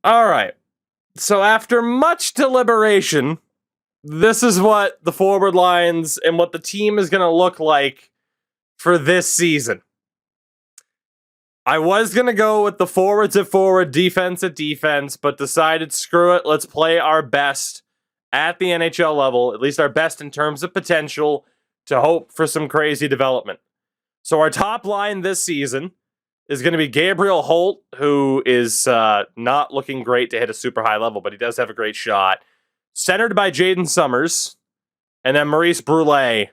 All right. So after much deliberation, this is what the forward lines and what the team is going to look like for this season. I was going to go with the forwards at forward, defense at defense, but decided screw it. Let's play our best at the NHL level, at least our best in terms of potential, to hope for some crazy development. So our top line this season is going to be Gabriel Holt, who is not looking great to hit a super high level, but he does have a great shot. Centered by Jaden Summers, and then Maurice Brule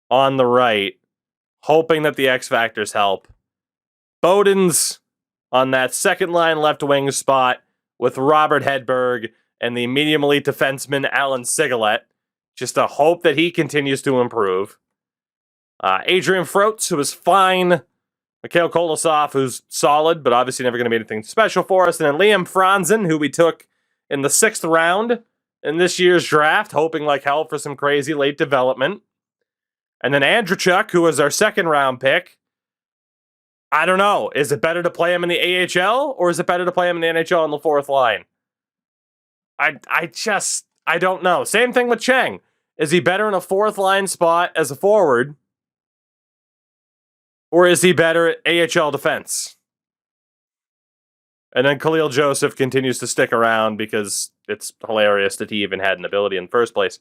on the right, hoping that the X Factors help. Bowden's on that second line left wing spot with Robert Hedberg and the medium elite defenseman Alan Sigalet. Just a hope that he continues to improve. Adrian Froats, who is fine. Mikhail Kolosov, who's solid, but obviously never going to be anything special for us. And then Liam Franzen, who we took in the 6th round in this year's draft, hoping like hell for some crazy late development. And then Andrechuk, who was our 2nd round pick. I don't know. Is it better to play him in the AHL or is it better to play him in the NHL on the 4th line? I don't know. Same thing with Cheng. Is he better in a 4th line spot as a forward? Or is he better at AHL defense? And then Khalil Joseph continues to stick around because it's hilarious that he even had an ability in the first place.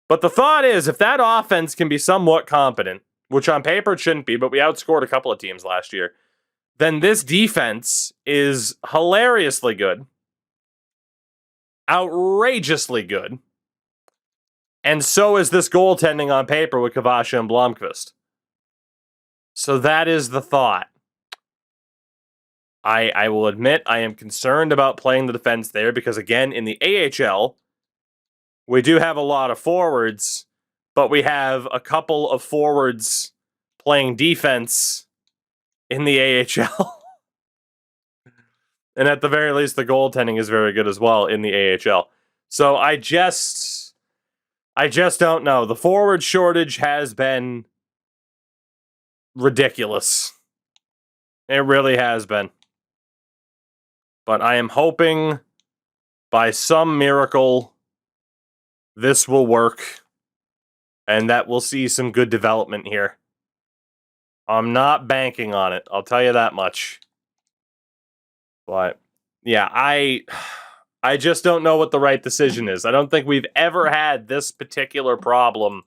But the thought is, if that offense can be somewhat competent, which on paper it shouldn't be, but we outscored a couple of teams last year, then this defense is hilariously good, outrageously good, and so is this goaltending on paper with Kavasha and Blomqvist. So that is the thought. I will admit I am concerned about playing the defense there because, again, in the AHL, we do have a lot of forwards, but we have a couple of forwards playing defense in the AHL. And at the very least, the goaltending is very good as well in the AHL. So I just don't know. The forward shortage has been ridiculous. It really has been. But I am hoping by some miracle this will work and that we'll see some good development here. I'm not banking on it. I'll tell you that much. But yeah, I just don't know what the right decision is. I don't think we've ever had this particular problem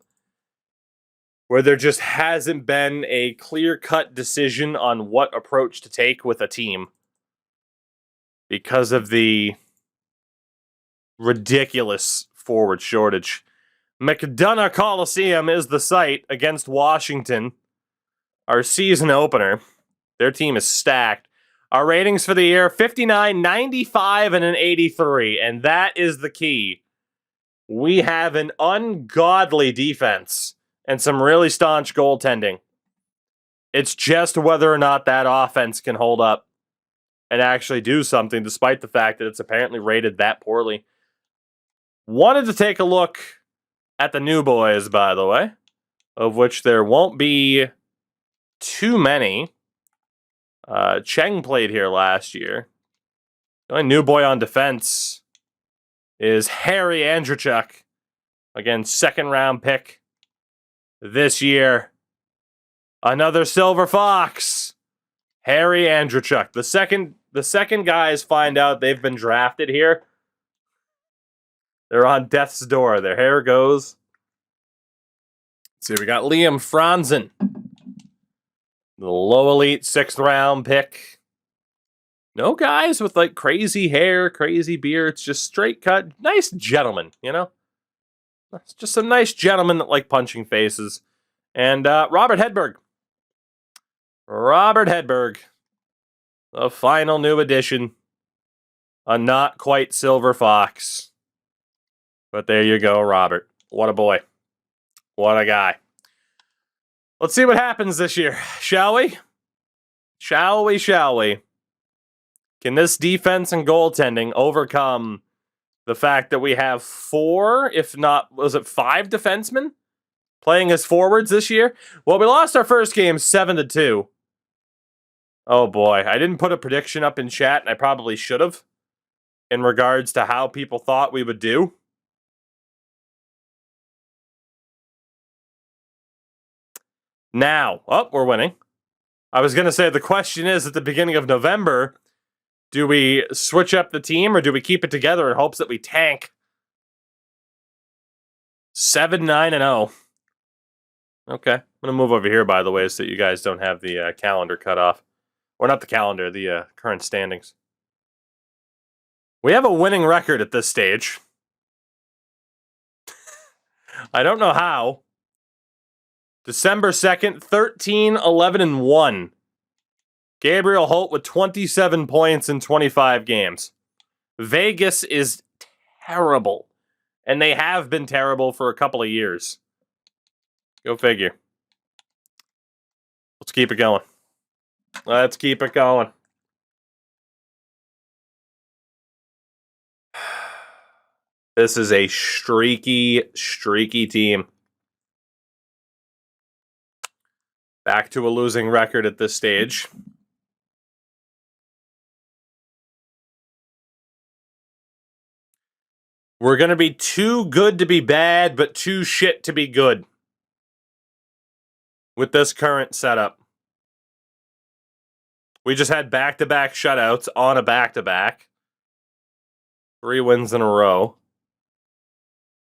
where there just hasn't been a clear-cut decision on what approach to take with a team because of the ridiculous forward shortage. McDonough Coliseum is the site against Washington. Our season opener. Their team is stacked. Our ratings for the year, 59, 95, and an 83. And that is the key. We have an ungodly defense and some really staunch goaltending. It's just whether or not that offense can hold up and actually do something, despite the fact that it's apparently rated that poorly. Wanted to take a look at the new boys, by the way, of which there won't be too many. Cheng played here last year. The only new boy on defense is Harry Andrechuk. Again, 2nd round pick this year. Another Silver Fox. Harry Andrechuk. The second guys find out they've been drafted here, they're on death's door. Their hair goes. Let's see, we got Liam Franzen. The low elite 6th round pick. No guys with like crazy hair, crazy beards, just straight cut. Nice gentlemen, you know? It's just some nice gentlemen that like punching faces. And Robert Hedberg. Robert Hedberg. The final new addition. A not quite Silver Fox. But there you go, Robert. What a boy. What a guy. Let's see what happens this year, shall we? Shall we? Can this defense and goaltending overcome the fact that we have 4, if not, was it 5 defensemen playing as forwards this year? Well, we lost our first game 7-2. Oh boy, I didn't put a prediction up in chat, and I probably should have. in regards to how people thought we would do. Now, we're winning. I was going to say the question is at the beginning of November, do we switch up the team or do we keep it together in hopes that we tank? 7-9-0. Okay. I'm going to move over here, by the way, so that you guys don't have the calendar cut off. Or not the calendar, the current standings. We have a winning record at this stage. I don't know how. December 2nd, 13-11-1. Gabriel Holt with 27 points in 25 games. Vegas is terrible. And they have been terrible for a couple of years. Go figure. Let's keep it going. Let's keep it going. This is a streaky team. Back to a losing record at this stage. We're going to be too good to be bad, but too shit to be good with this current setup. We just had back-to-back shutouts on a back-to-back. 3 wins in a row.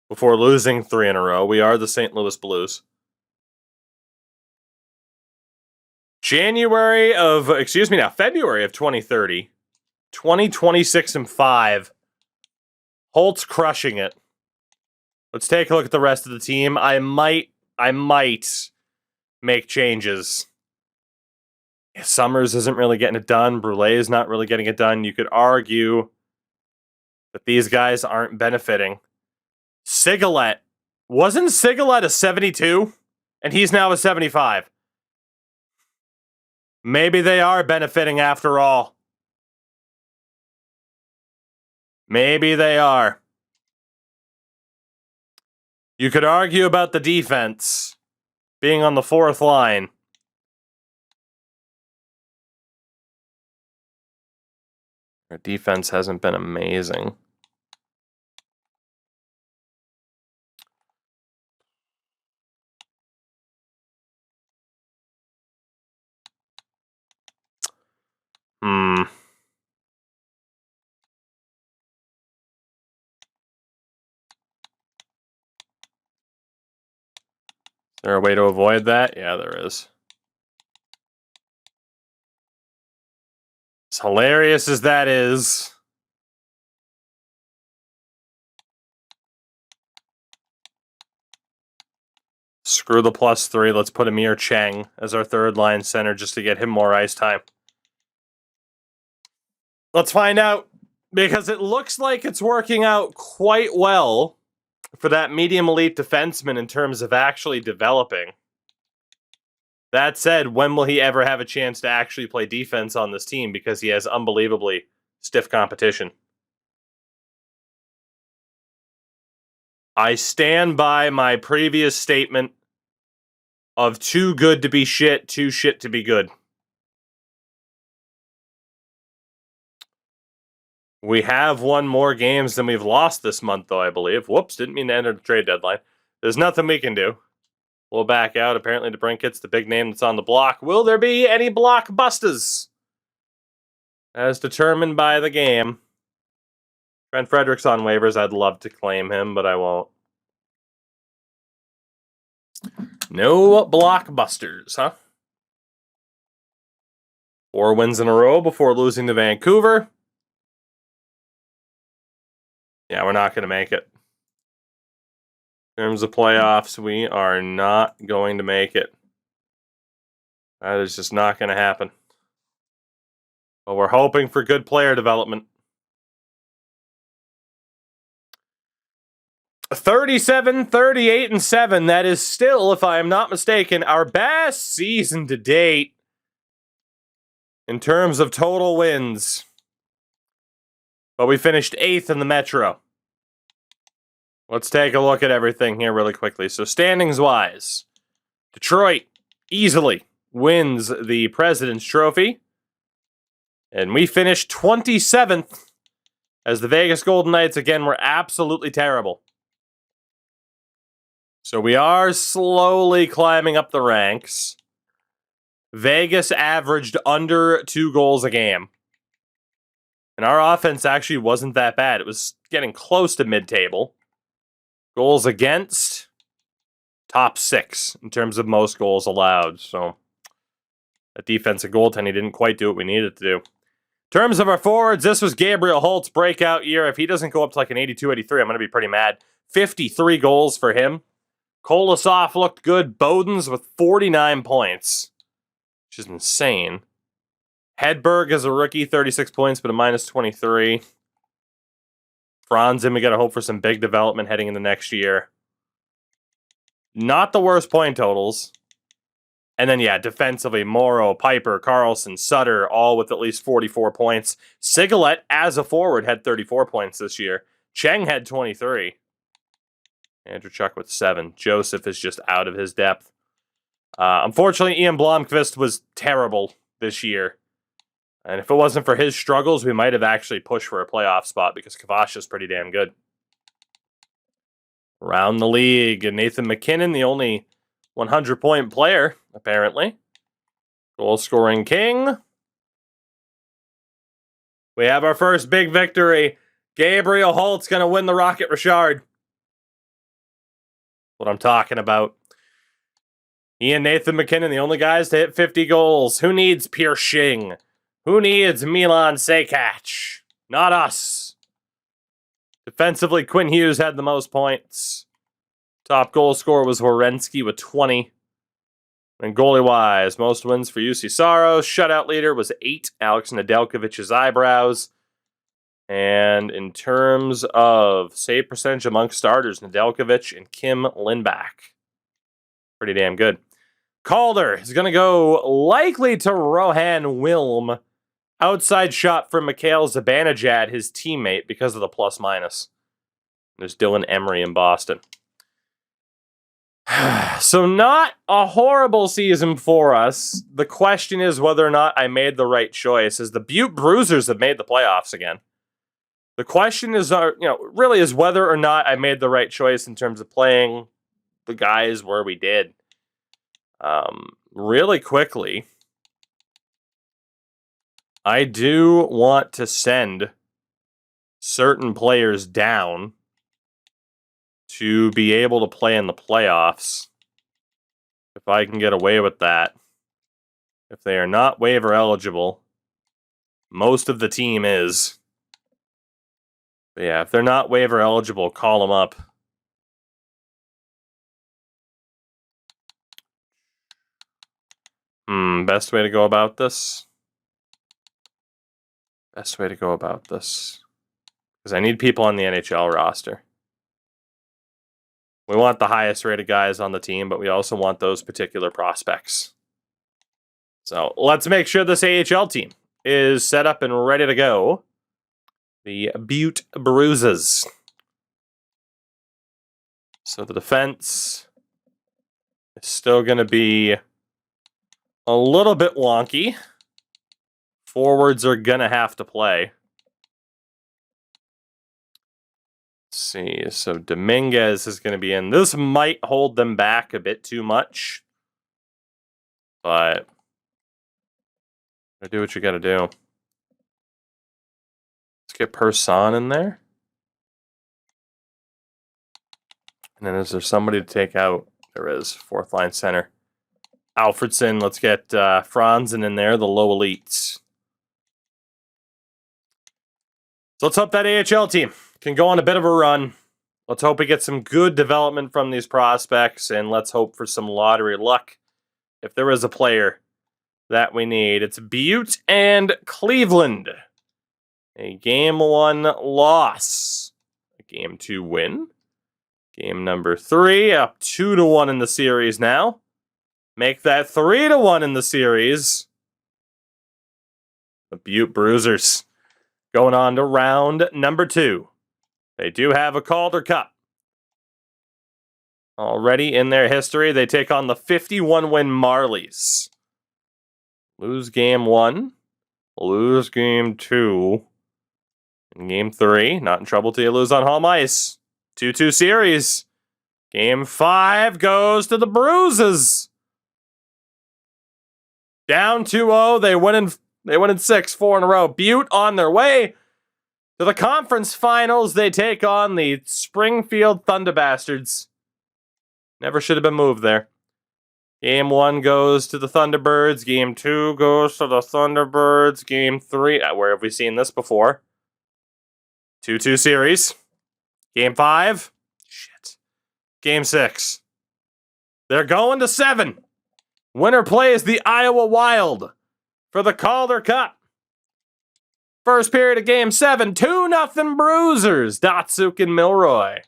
Before losing 3 in a row. We are the St. Louis Blues. February of 2030. 26-5. Holt's crushing it. Let's take a look at the rest of the team. I might make changes. Summers isn't really getting it done. Brulé is not really getting it done. You could argue that these guys aren't benefiting. Sigalet. Wasn't Sigalet a 72? And he's now a 75. Maybe they are benefiting after all. Maybe they are. You could argue about the defense being on the 4th line. Our defense hasn't been amazing. Is there a way to avoid that? Yeah, there is. As hilarious as that is. Screw the +3. Let's put Amir Cheng as our 3rd line center just to get him more ice time. Let's find out. Because it looks like it's working out quite well for that medium elite defenseman in terms of actually developing. That said, when will he ever have a chance to actually play defense on this team because he has unbelievably stiff competition? I stand by my previous statement of too good to be shit, too shit to be good. We have won more games than we've lost this month, though, I believe. Whoops, didn't mean to enter the trade deadline. There's nothing we can do. We'll back out. Apparently, DeBrinket's the big name that's on the block. Will there be any blockbusters? As determined by the game. Trent Frederick's on waivers. I'd love to claim him, but I won't. No blockbusters, huh? 4 wins in a row before losing to Vancouver. Yeah, we're not going to make it. In terms of playoffs, we are not going to make it. That is just not going to happen. But we're hoping for good player development. 37, 38, and 7. That is still, if I am not mistaken, our best season to date in terms of total wins. But we finished 8th in the Metro. Let's take a look at everything here really quickly. So standings-wise, Detroit easily wins the President's Trophy. And we finished 27th as the Vegas Golden Knights, again, were absolutely terrible. So we are slowly climbing up the ranks. Vegas averaged under 2 goals a game. And our offense actually wasn't that bad. It was getting close to mid-table. Goals against, top 6 in terms of most goals allowed. So that defensive goaltending didn't quite do what we needed to do. In terms of our forwards, this was Gabriel Holt's breakout year. If he doesn't go up to like an 82, 83, I'm going to be pretty mad. 53 goals for him. Kolosov looked good. Boden's with 49 points, which is insane. Hedberg as a rookie, 36 points, but a minus 23. Franzen, we got to hope for some big development heading into next year. Not the worst point totals. And then, yeah, defensively, Morrow, Piper, Carlson, Sutter, all with at least 44 points. Sigalet, as a forward, had 34 points this year. Cheng had 23. Andrew Chuck with 7. Joseph is just out of his depth. Unfortunately, Ian Blomqvist was terrible this year. And if it wasn't for his struggles, we might have actually pushed for a playoff spot because Kavash is pretty damn good. Around the league, Nathan McKinnon, the only 100-point player, apparently. Goal-scoring king. We have our first big victory. Gabriel Holt's going to win the Rocket Richard. What I'm talking about. He and Nathan McKinnon, the only guys to hit 50 goals. Who needs Pierre Shing? Who needs Milan Sekac? Not us. Defensively, Quinn Hughes had the most points. Top goal scorer was Werenski with 20. And goalie-wise, most wins for UC Saros. Shutout leader was 8. Alex Nedeljkovic's eyebrows. And in terms of save percentage among starters, Nedeljkovic and Kim Lindback. Pretty damn good. Calder is going to go likely to Rohan Wilm. Outside shot for Mikhail Zibanejad, his teammate, because of the plus-minus. There's Dylan Emery in Boston. So not a horrible season for us. The question is whether or not I made the right choice, as the Butte Bruisers have made the playoffs again. The question is, really is whether or not I made the right choice in terms of playing the guys where we did. Really quickly, I do want to send certain players down to be able to play in the playoffs. If I can get away with that. If they are not waiver eligible, most of the team is. But yeah, if they're not waiver eligible, call them up. Best way to go about this? Best way to go about this. Because I need people on the NHL roster. We want the highest rated guys on the team, but we also want those particular prospects. So let's make sure this AHL team is set up and ready to go. The Butte Bruises. So the defense is still going to be a little bit wonky. Forwards are going to have to play. Let's see. So Dominguez is going to be in. This might hold them back a bit too much. But do what you got to do. Let's get Person in there. And then is there somebody to take out? There is. Fourth line center. Alfredson. Let's get Franzen in there, the low elites. So let's hope that AHL team can go on a bit of a run. Let's hope we get some good development from these prospects, and let's hope for some lottery luck. If there is a player that we need, it's Butte and Cleveland. A game 1 loss. A game 2 win. Game number 3, up 2-1 in the series now. Make that 3-1 in the series. The Butte Bruisers going on to round number 2. They do have a Calder Cup. Already in their history, they take on the 51-win Marlies. Lose game 1. Lose game 2. Game 3, not in trouble till you lose on home ice. 2-2 series. Game 5 goes to the Bruises. Down 2-0. They win in 6, 4 in a row. Butte on their way to the conference finals. They take on the Springfield Thunderbastards. Never should have been moved there. Game 1 goes to the Thunderbirds. Game 2 goes to the Thunderbirds. Game 3, where have we seen this before? 2-2 series. Game 5. Shit. Game 6. They're going to 7. Winner plays the Iowa Wild for the Calder Cup. First period of Game 7, 2-0 Bruisers. Datsuk and Milroy.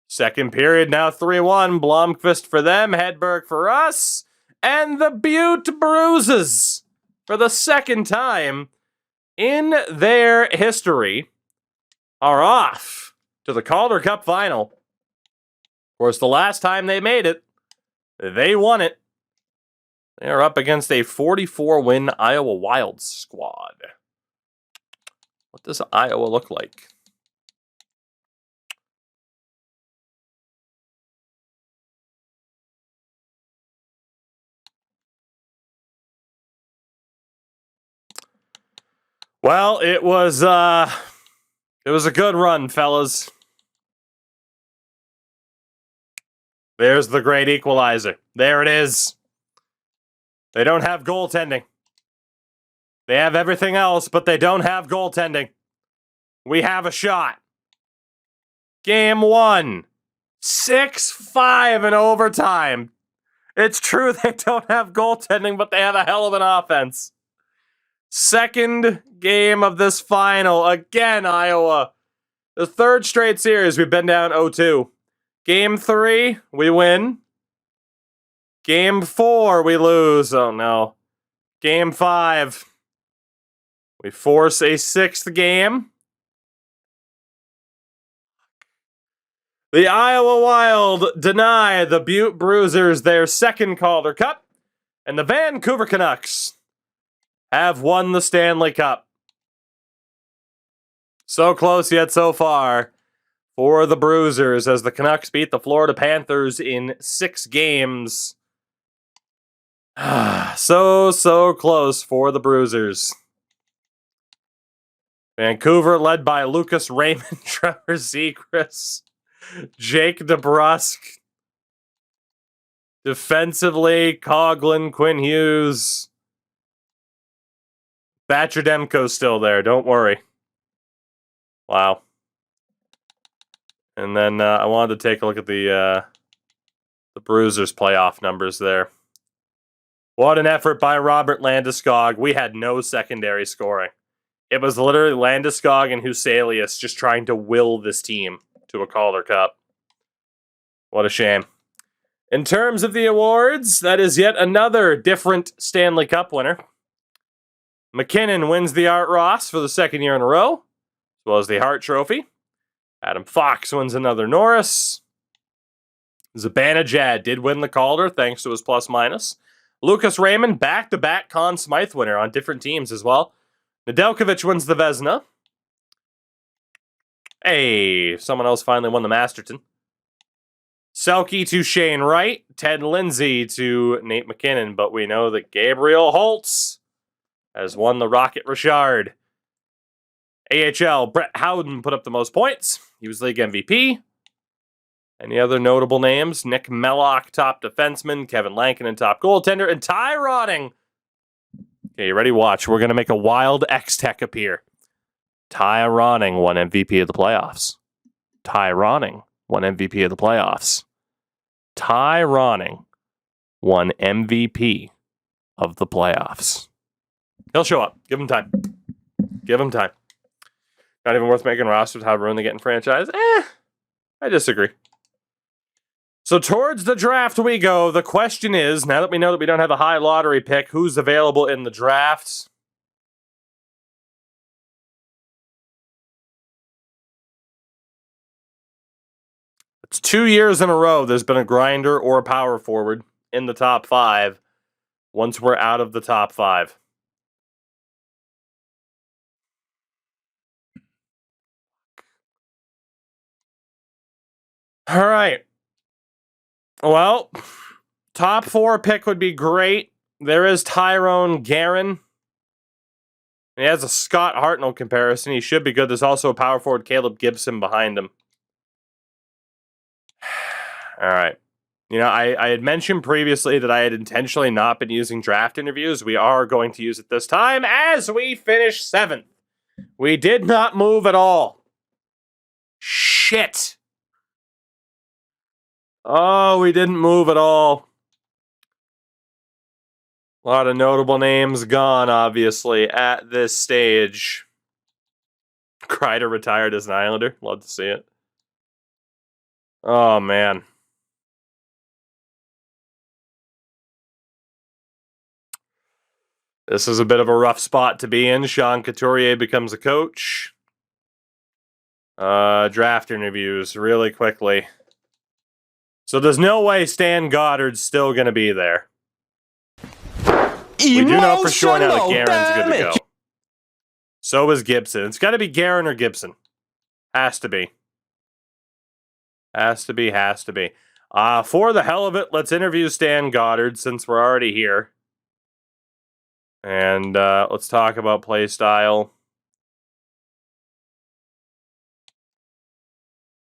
Second period, now 3-1. Blomqvist for them, Hedberg for us. And the Butte Bruises, for the second time in their history, are off to the Calder Cup final. Of course, the last time they made it, they won it. They are up against a 44-win Iowa Wild squad. What does Iowa look like? Well, it was a good run, fellas. There's the great equalizer. There it is. They don't have goaltending. They have everything else, but they don't have goaltending. We have a shot. Game 1. 6-5 in overtime. It's true they don't have goaltending, but they have a hell of an offense. Second game of this final. Again, Iowa. The third straight series, we've been down 0-2. Game 3, we win. Game 4, we lose. Oh, no. Game 5, we force a 6th game. The Iowa Wild deny the Butte Bruisers their second Calder Cup, and the Vancouver Canucks have won the Stanley Cup. So close yet so far for the Bruisers as the Canucks beat the Florida Panthers in 6 games. So close for the Bruisers. Vancouver led by Lucas Raymond, Trevor Zegras, Jake DeBrusk. Defensively, Coughlin, Quinn Hughes. Thatcher Demko's still there, don't worry. Wow. And then I wanted to take a look at the Bruisers playoff numbers there. What an effort by Robert Landeskog. We had no secondary scoring. It was literally Landeskog and Huselius just trying to will this team to a Calder Cup. What a shame. In terms of the awards, that is yet another different Stanley Cup winner. McKinnon wins the Art Ross for the second year in a row, as well as the Hart Trophy. Adam Fox wins another Norris. Zibanejad did win the Calder, thanks to his plus-minus. Lucas Raymond, back-to-back Conn Smythe winner on different teams as well. Nedeljkovic wins the Vezina. Hey, someone else finally won the Masterton. Selke to Shane Wright. Ted Lindsay to Nate McKinnon. But we know that Gabriel Holtz has won the Rocket Richard. AHL, Brett Howden put up the most points. He was league MVP. Any other notable names? Nick Mellock, top defenseman. Kevin Lankinen, top goaltender. And Ty Rotting. Okay, you ready? Watch. We're going to make a wild X-Tech appear. Ty Rotting won MVP of the playoffs. Ty Rotting won MVP of the playoffs. Ty Rotting won MVP of the playoffs. He'll show up. Give him time. Give him time. Not even worth making rosters. How ruin they get in franchise? I disagree. So towards the draft we go. The question is, now that we know that we don't have a high lottery pick, who's available in the drafts? It's 2 years in a row there's been a grinder or a power forward in the top 5 once we're out of the top 5. All right. Well, top 4 pick would be great. There is Tyrone Guerin. He has a Scott Hartnell comparison. He should be good. There's also a power forward, Caleb Gibson, behind him. All right. You know, I had mentioned previously that I had intentionally not been using draft interviews. We are going to use it this time as we finish 7th. We did not move at all. Shit. Oh, we didn't move at all. A lot of notable names gone, obviously, at this stage. Kreider retired as an Islander. Love to see it. Oh, man. This is a bit of a rough spot to be in. Sean Couturier becomes a coach. Draft interviews really quickly. So there's no way Stan Goddard's still going to be there. We do know for sure now that Guerin's good to go. So is Gibson. It's got to be Guerin or Gibson. Has to be. Has to be. For the hell of it, let's interview Stan Goddard since we're already here. And let's talk about play style.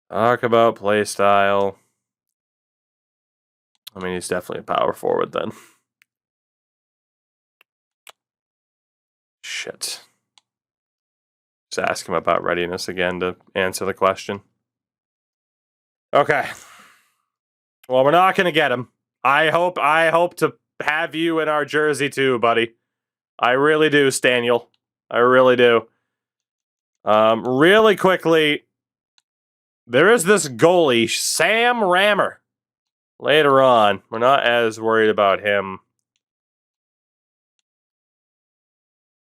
I mean, he's definitely a power forward then. Shit. Just ask him about readiness again to answer the question. Okay. Well, we're not going to get him. I hope to have you in our jersey too, buddy. I really do, Staniel. I really do. Really quickly, there is this goalie, Sam Rammer. Later on, we're not as worried about him.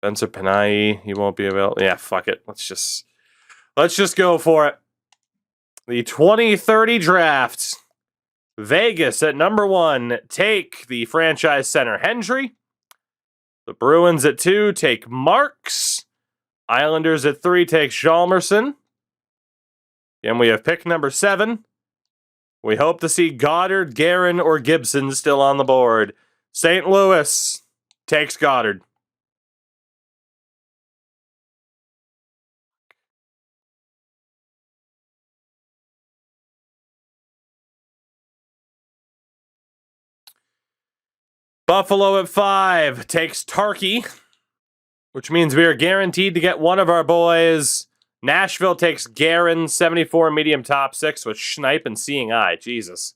Spencer Panay, he won't be available. Yeah, fuck it. Let's just go for it. The 2030 draft. Vegas at number 1 take the franchise center Hendry. The Bruins at 2 take Marks. Islanders at 3 take Hjalmarsson. And we have pick number 7. We hope to see Goddard, Guerin, or Gibson still on the board. St. Louis takes Goddard. Buffalo at 5 takes Tarky, which means we are guaranteed to get one of our boys. Nashville takes Guerin, 74 medium top 6 with Schneip and Seeing Eye. Jesus.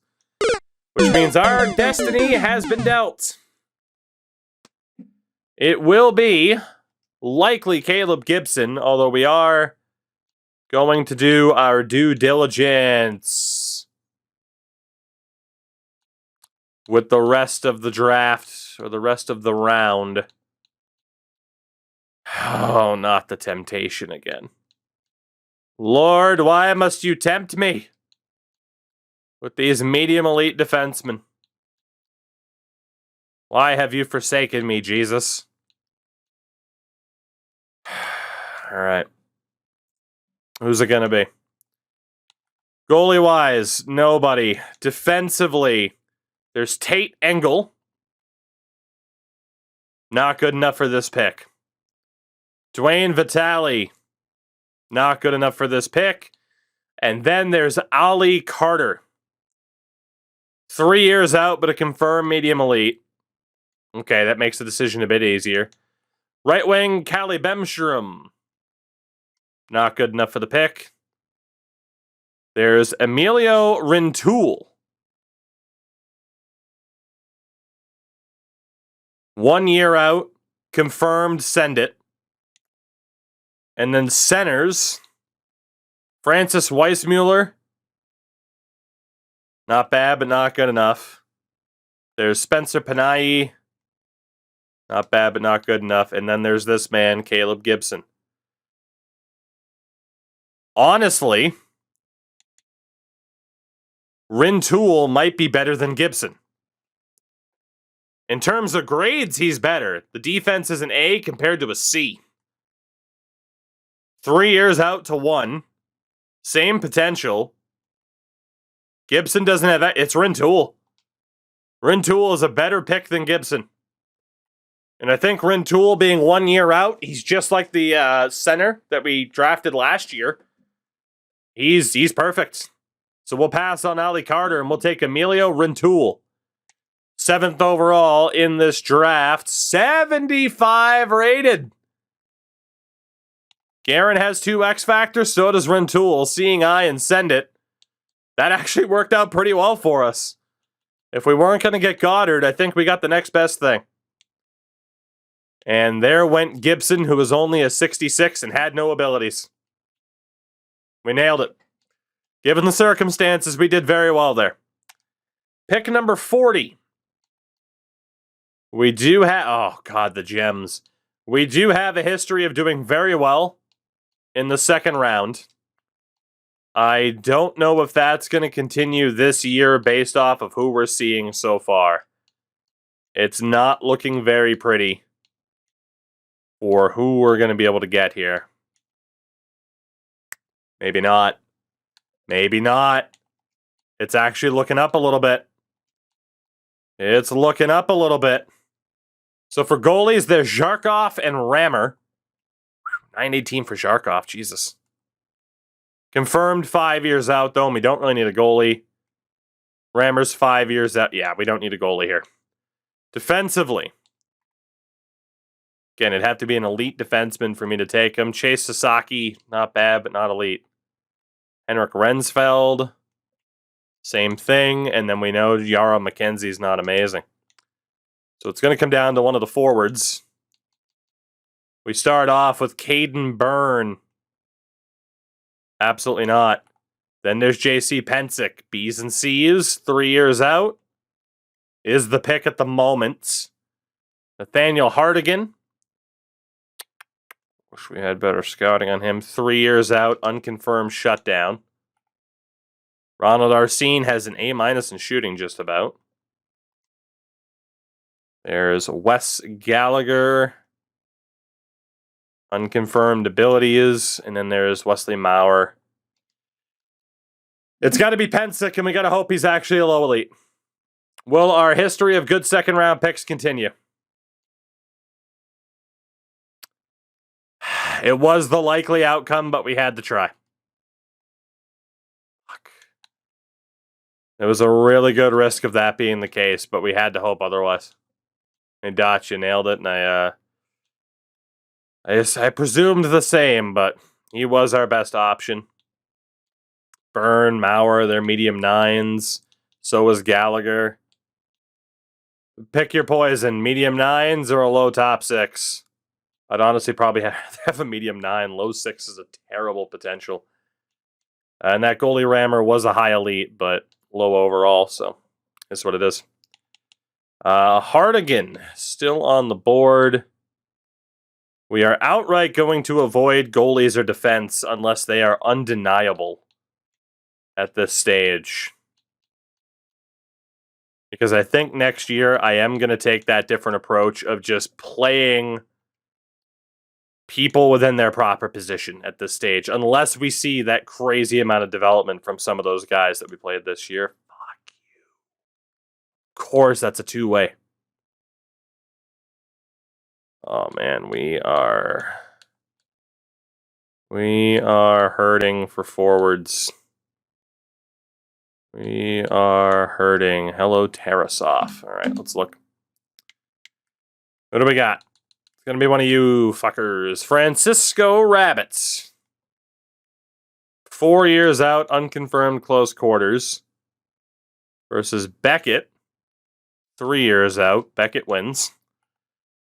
Which means our destiny has been dealt. It will be likely Caleb Gibson, although we are going to do our due diligence with the rest of the draft, or the rest of the round. Oh, not the temptation again. Lord, why must you tempt me with these medium elite defensemen? Why have you forsaken me, Jesus? All right. Who's it going to be? Goalie-wise, nobody. Defensively, there's Tate Engel. Not good enough for this pick. Dwayne Vitale. Not good enough for this pick. And then there's Ali Carter. 3 years out, but a confirmed medium elite. Okay, that makes the decision a bit easier. Right wing, Kalle Bemstrom. Not good enough for the pick. There's Emilio Rintoul. 1 year out, confirmed, send it. And then centers, Francis Weissmuller. Not bad, but not good enough. There's Spencer Panay. Not bad, but not good enough. And then there's this man, Caleb Gibson. Honestly, Rintoul might be better than Gibson. In terms of grades, he's better. The defense is an A compared to a C. 3 years out to 1. Same potential. Gibson doesn't have that. It's Rintoul. Rintoul is a better pick than Gibson. And I think Rintoul being 1 year out, he's just like the center that we drafted last year. He's perfect. So we'll pass on Ali Carter and we'll take Emilio Rintoul. 7th overall in this draft. 75 rated. Guerin has 2 X factors, so does Rintoul. Seeing eye and send it. That actually worked out pretty well for us. If we weren't going to get Goddard, I think we got the next best thing. And there went Gibson, who was only a 66 and had no abilities. We nailed it. Given the circumstances, we did very well there. Pick number 40. We do have... Oh, God, the gems. We do have a history of doing very well in the second round. I don't know if that's going to continue this year based off of who we're seeing so far. It's not looking very pretty for who we're going to be able to get here. Maybe not. Maybe not. It's actually looking up a little bit. It's looking up a little bit. So for goalies, there's Zharkov and Rammer. 918 for Zharkov, Jesus. Confirmed 5 years out, though, and we don't really need a goalie. Rammer's 5 years out. Yeah, we don't need a goalie here. Defensively. Again, it'd have to be an elite defenseman for me to take him. Chase Sasaki, not bad, but not elite. Henrik Rensfeld, same thing. And then we know Yara McKenzie's not amazing. So it's going to come down to one of the forwards. We start off with Caden Byrne. Absolutely not. Then there's JC Pensick. B's and C's, 3 years out. Is the pick at the moment. Nathaniel Hardigan. Wish we had better scouting on him. 3 years out, unconfirmed shutdown. Ronald Arsene has an A- in shooting just about. There's Wes Gallagher. Unconfirmed abilities. And then there's Wesley Maurer. It's got to be Pensick, and we got to hope he's actually a low elite. Will our history of good second-round picks continue? It was the likely outcome, but we had to try. Fuck. It was a really good risk of that being the case, but we had to hope otherwise. And Dotch, you nailed it, and I presumed the same, but he was our best option. Byrne, Maurer, they're medium 9s. So was Gallagher. Pick your poison, medium 9s or a low top 6. I'd honestly probably have a medium 9. Low 6 is a terrible potential. And that goalie Rammer was a high elite, but low overall, so that's what it is. Hardigan, still on the board. We are outright going to avoid goalies or defense unless they are undeniable at this stage. Because I think next year I am going to take that different approach of just playing people within their proper position at this stage, unless we see that crazy amount of development from some of those guys that we played this year. Fuck you. Of course, that's a two-way. Oh, man, we are hurting for forwards. We are hurting. Hello, Tarasov. All right, let's look. What do we got? It's going to be one of you fuckers. Francisco Rabbits. 4 years out, unconfirmed close quarters. Versus Beckett. 3 years out. Beckett wins.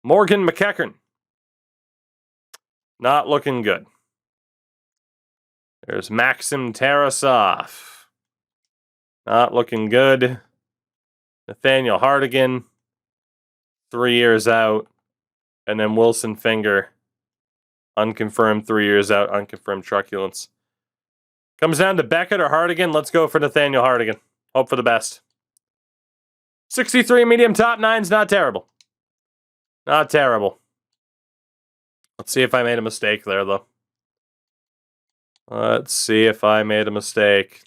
Morgan McEachern. Not looking good. There's Maxim Tarasov. Not looking good. Nathaniel Hardigan. 3 years out. And then Wilson Finger. Unconfirmed 3 years out. Unconfirmed truculence. Comes down to Beckett or Hardigan. Let's go for Nathaniel Hardigan. Hope for the best. 63 medium top 9's not terrible. Not terrible. Let's see if I made a mistake there, though. Let's see if I made a mistake.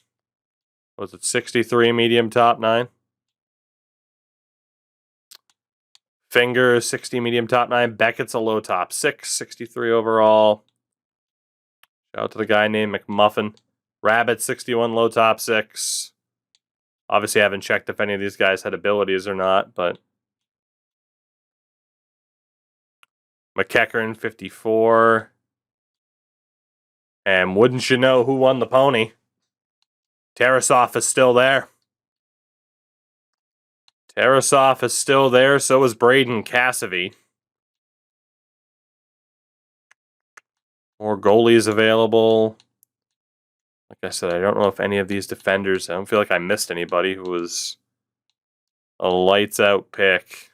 Was it 63 medium top 9? Finger 60 medium top 9. Beckett's a low top 6, 63 overall. Shout out to the guy named McMuffin. Rabbit 61 low top 6. Obviously, I haven't checked if any of these guys had abilities or not, but McEachern 54. And wouldn't you know who won the pony? Tarasov is still there. Tarasov is still there. So is Braden Cassidy. More goalies available. Like I said, I don't know if any of these defenders, I don't feel like I missed anybody who was a lights out pick.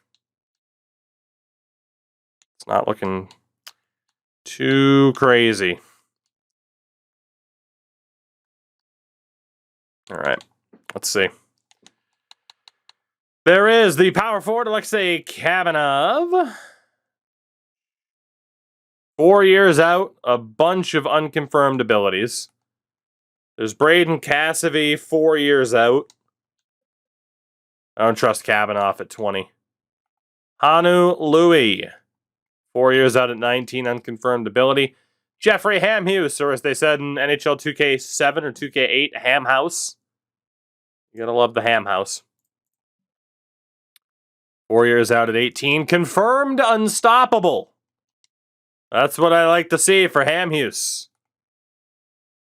It's not looking too crazy. All right, let's see. There is the power forward, Alexei Kamenev. 4 years out, a bunch of unconfirmed abilities. There's Braden Cassidy, 4 years out. I don't trust Kavanaugh at 20. Hanu Louie, 4 years out at 19, unconfirmed ability. Jeffrey Hamhuis, or as they said in NHL 2K7 or 2K8, Hamhouse. You gotta love the Hamhouse. 4 years out at 18, confirmed unstoppable. That's what I like to see for Hamhuis.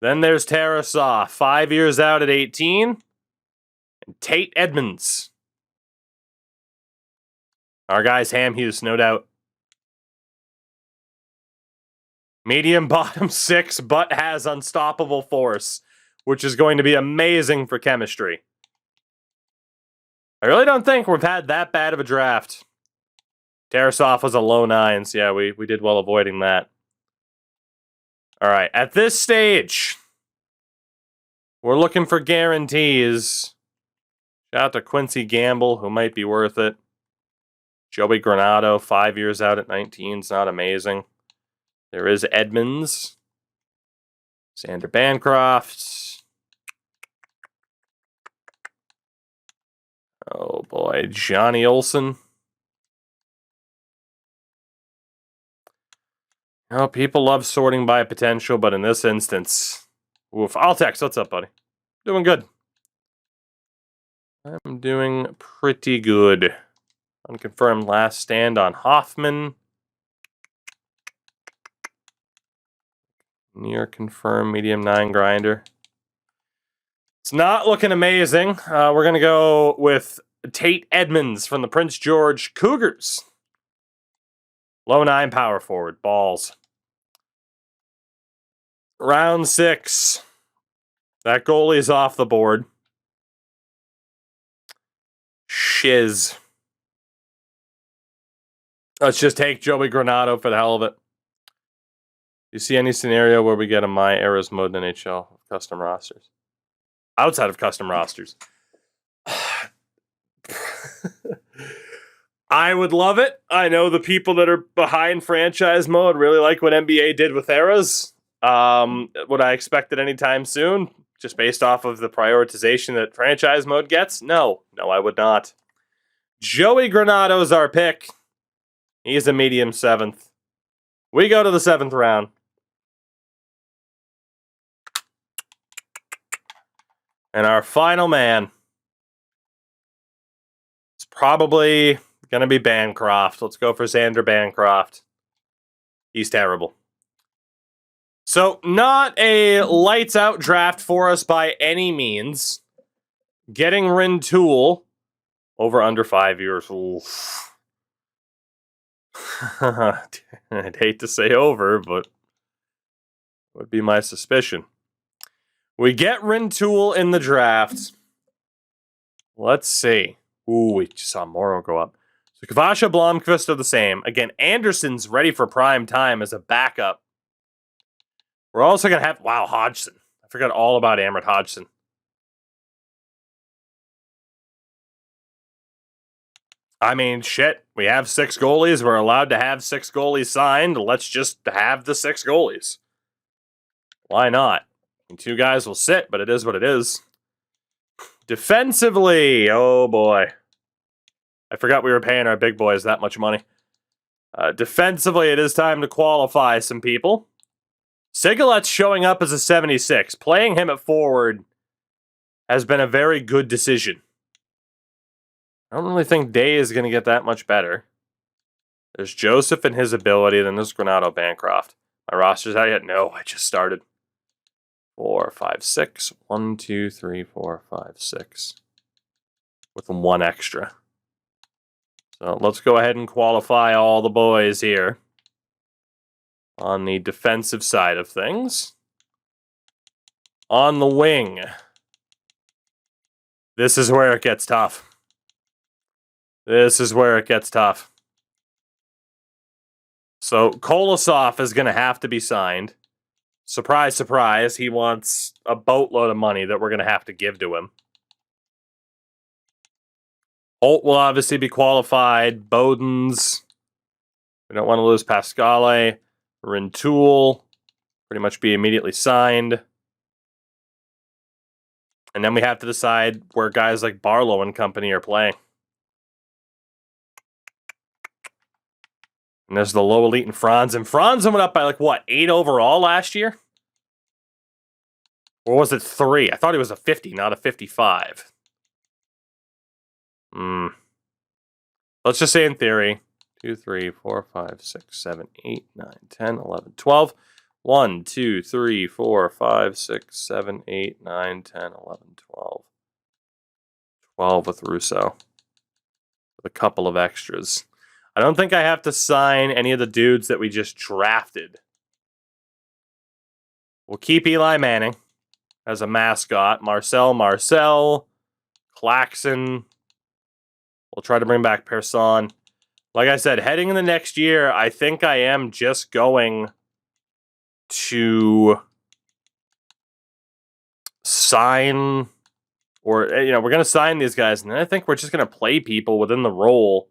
Then there's Tarasov, 5 years out at 18. And Tate Edmonds. Our guy's Hamhuis, no doubt. Medium bottom 6, but has unstoppable force, which is going to be amazing for chemistry. I really don't think we've had that bad of a draft. Tarasov was a low 9, so yeah, we did well avoiding that. All right, at this stage, we're looking for guarantees. Shout out to Quincy Gamble, who might be worth it. Joey Granato, 5 years out at 19, is not amazing. There is Edmonds. Sander Bancroft. Oh boy, Johnny Olsen. Oh, people love sorting by potential, but in this instance, oof. Altex, what's up, buddy? Doing good. I'm doing pretty good. Unconfirmed last stand on Hoffman. Near confirmed medium 9 grinder. It's not looking amazing. We're going to go with Tate Edmonds from the Prince George Cougars. Low 9 power forward. Balls. Round 6. That goalie's off the board. Shiz. Let's just take Joey Granato for the hell of it. You see any scenario where we get a My Eras mode in NHL custom rosters? Outside of custom rosters. I would love it. I know the people that are behind franchise mode really like what NBA did with Eras. Would I expect it anytime soon? Just based off of the prioritization that franchise mode gets? No, I would not. Joey Granato's our pick. He's a medium 7th. We go to the 7th round. And our final man is probably going to be Bancroft. Let's go for Sander Bancroft. He's terrible. So, not a lights-out draft for us by any means. Getting Rintoul over under 5 years. Oof. I'd hate to say over, but would be my suspicion. We get Rintoul in the draft. Let's see. Ooh, we just saw Morrow go up. So Kavasha, Blomqvist are the same. Again, Anderson's ready for prime time as a backup. We're also going to have... Wow, Hodgson. I forgot all about Amrit Hodgson. I mean, shit. We have 6 goalies. We're allowed to have 6 goalies signed. Let's just have the 6 goalies. Why not? And 2 guys will sit, but it is what it is. Defensively, oh boy. I forgot we were paying our big boys that much money. Defensively, it is time to qualify some people. Sigalet's showing up as a 76. Playing him at forward has been a very good decision. I don't really think Day is going to get that much better. There's Joseph and his ability, then there's Granato Bancroft. My roster's out yet? No, I just started. 4, 5, 6. 1, 2, 3, 4, 5, 6. With 1 extra. So let's go ahead and qualify all the boys here. On the defensive side of things. On the wing. This is where it gets tough. This is where it gets tough. So Kolosov is going to have to be signed. Surprise, surprise, he wants a boatload of money that we're going to have to give to him. Holt will obviously be qualified. Bowden's. We don't want to lose Pascale. Rintoul. Pretty much be immediately signed. And then we have to decide where guys like Barlow and company are playing. And there's the low elite and Franz. And Franz went up by like, what, 8 overall last year? Or was it 3? I thought he was a 50, not a 55. Let's just say in theory. 2, 3, 4, 5, 6, 7, 8, 9, 10, 11, 12. 1, 2, 3, 4, 5, 6, 7, 8, 9, 10, 11, 12. 12 with Russo. With a couple of extras. I don't think I have to sign any of the dudes that we just drafted. We'll keep Eli Manning as a mascot. Marcel, Claxon. We'll try to bring back Persson. Like I said, heading in the next year, I think I am just going to sign, or, we're going to sign these guys, and then I think we're just going to play people within the role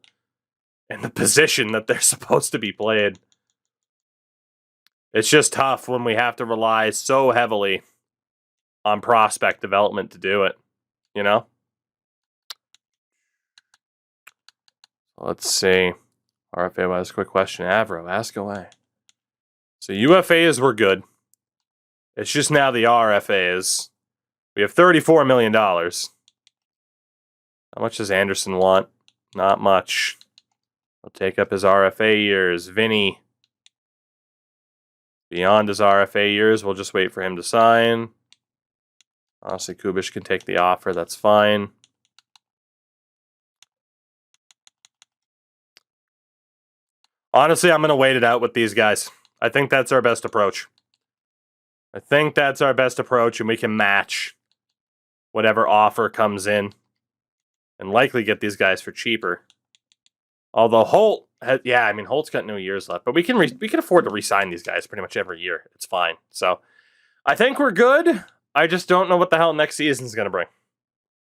and the position that they're supposed to be played. It's just tough when we have to rely so heavily on prospect development to do it, Let's see. RFA was a quick question. Avro, ask away. So UFAs were good. It's just now the RFAs. We have $34 million. How much does Anderson want? Not much. We'll take up his RFA years. Vinny. Beyond his RFA years, we'll just wait for him to sign. Honestly, Kubish can take the offer. That's fine. Honestly, I'm going to wait it out with these guys. I think that's our best approach. And we can match whatever offer comes in and likely get these guys for cheaper. Although Holt's got no years left, but we can afford to re-sign these guys pretty much every year. It's fine. So I think we're good. I just don't know what the hell next season's going to bring.